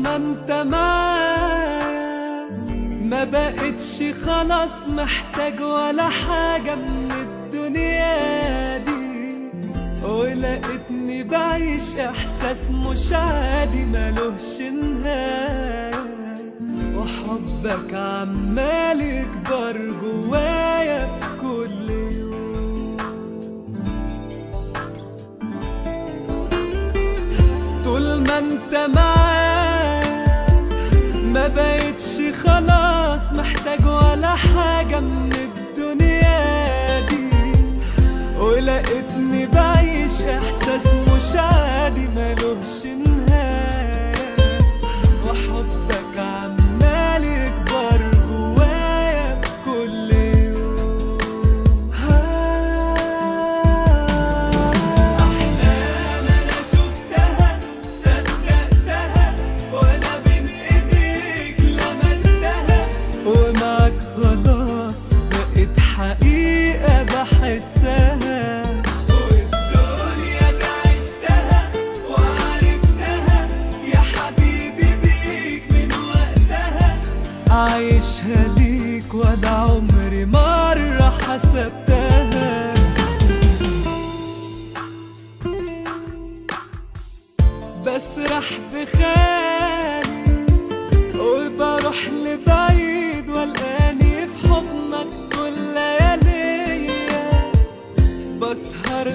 ما انت معايا ما بقتش خلاص محتاج ولا حاجة من الدنيا دي، ولقيتني بعيش احساس مش عادي ملوش نهاية، وحبك عمال يكبر جوايا في كل يوم. طول ما انت معايا ما بقتش خلاص محتاج ولا حاجة من الدنيا دي، ولقيتني بعيش احساس مش عادي ملوش نهاية، وحبك عمال يكبر جوايا في كل يوم. أحلام أنا شفتها صدقتها وأنا بين إيديك لمستها، ومعاك خلاص بقت حقيقة بحسها، والدنيا دي عشتها وعرفتها يا حبيبي بيك من وقتها، عايشها ليك ولا عمري مرة حسبتها. بسرح بخيالي وبروح لبعيد والقاني في حضنك كل لياليا، بسهر